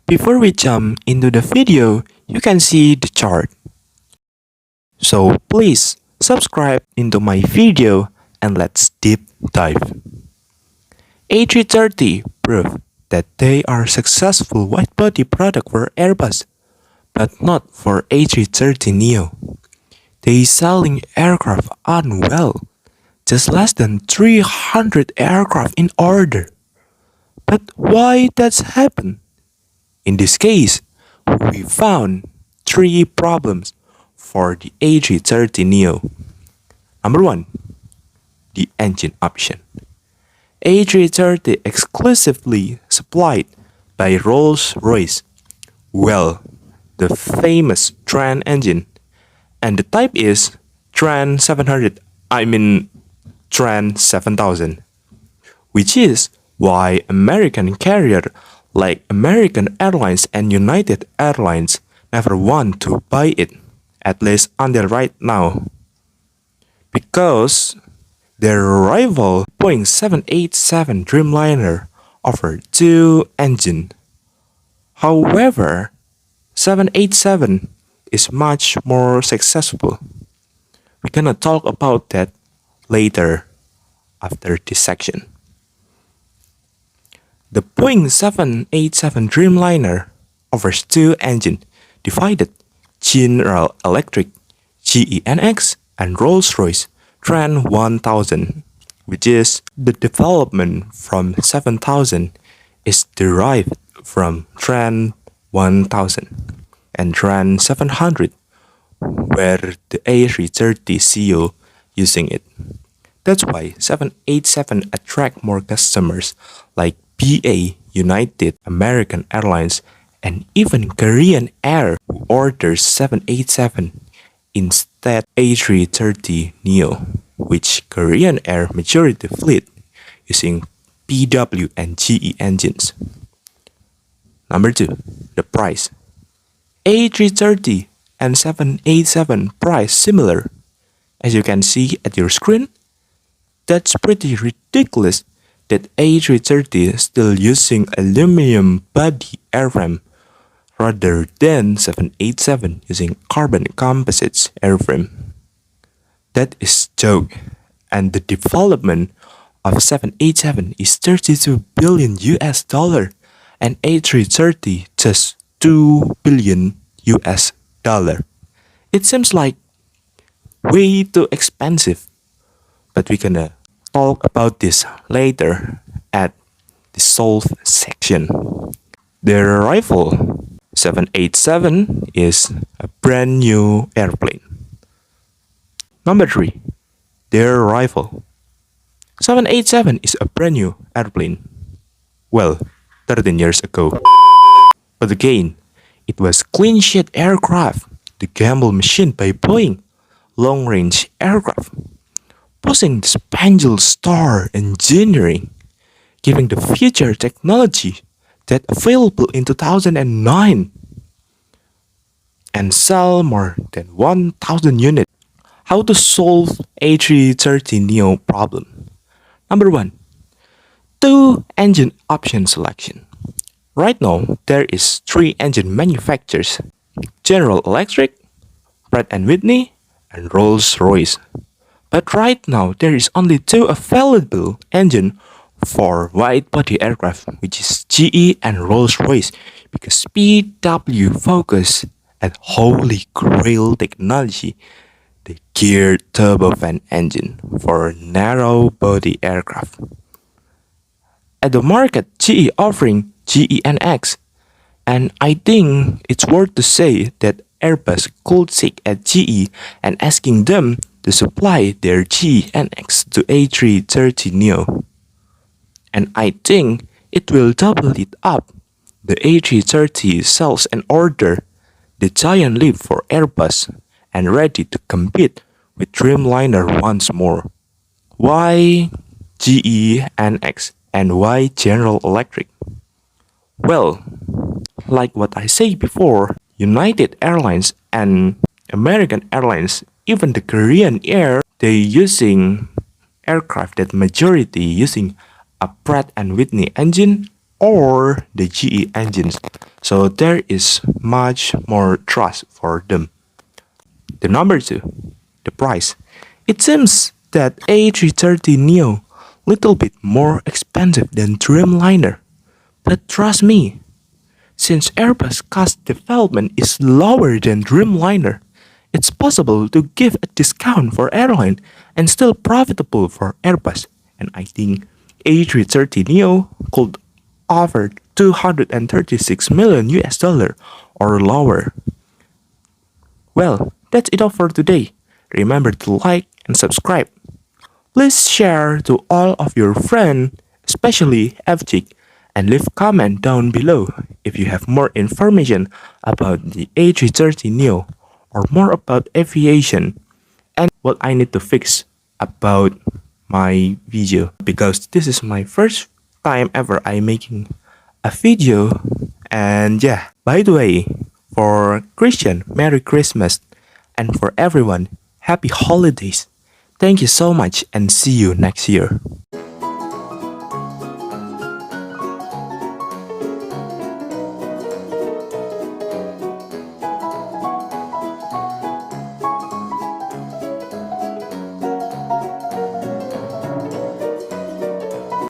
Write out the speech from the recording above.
Before we jump into the video, you can see the chart. So please subscribe into my video and let's deep dive. A330 proved that they are successful widebody product for Airbus, but not for A330neo. They selling aircraft unwell, just less than 300 aircraft in order. But why that's happened? In this case, we found three problems for the A330neo. Number 1, the engine option. A330 exclusively supplied by Rolls-Royce. Well, the famous Trent engine, and the type is Trent 700, Trent 7000, which is why American carrier like American Airlines and United Airlines never want to buy it, at least until right now. Because their rival Boeing 787 Dreamliner offered two engines. However, 787 is much more successful. We're gonna talk about that later after this section. The Boeing 787 Dreamliner offers two engines divided General Electric GEnx and Rolls-Royce Trent 1000, which is the development from 7000 is derived from Trent 1000 and Trent 700, where the A330 CEO using it. That's why 787 attract more customers like BA, United, American Airlines, and even Korean Air who orders 787 instead A330neo, which Korean Air majority fleet using PW and GE engines. Number 2, the price. A330 and 787 price similar. As you can see at your screen, that's pretty ridiculous that A330 is still using aluminum body airframe rather than 787 using carbon composites airframe. That is joke, and the development of 787 is 32 billion US dollar and A330 just 2 billion US dollar. It seems like way too expensive, but we're gonna talk about this later at the solve section. Their rival 787 is a brand new airplane. Number 3, their rival 787 is a brand new airplane. Well, 13 years ago. But again, it was clean sheet aircraft, the gamble machine by Boeing, long-range aircraft, pushing the Spaniel star engineering, giving the future technology that available in 2009 and sell more than 1,000 units. How to solve A330neo problem? Number 1, two engine option selection. Right now, there is 3 engine manufacturers: General Electric, Pratt & Whitney, and Rolls-Royce. But right now, there is only 2 available engines for wide-body aircraft, which is GE and Rolls-Royce, because PW focus at holy grail technology, the geared turbofan engine for narrow-body aircraft. At the market, GE offering GEnx, and I think it's worth to say that Airbus could seek at GE and asking them to supply their GEnx to A330neo. And I think it will double it up. The A330 sells an order, the giant leap for Airbus, and ready to compete with Dreamliner once more. Why GEnx and why General Electric? Well, like what I said before, United Airlines and American Airlines, even the Korean Air, they using aircraft that majority using a Pratt & Whitney engine or the GE engines, so there is much more trust for them. The number two, the price. It seems that A330neo little bit more expensive than Dreamliner, but trust me, since Airbus cost development is lower than Dreamliner, it's possible to give a discount for airline and still profitable for Airbus. And I think A330neo could offer 236 million US dollar or lower. Well, that's it all for today. Remember to like and subscribe. Please share to all of your friends, especially FG, and leave comment down below if you have more information about the A330neo or more about aviation and what I need to fix about my video, because this is my first time ever I making a video. And yeah, by the way, for Christian, Merry Christmas, and for everyone, Happy Holidays. Thank you so much and see you next year.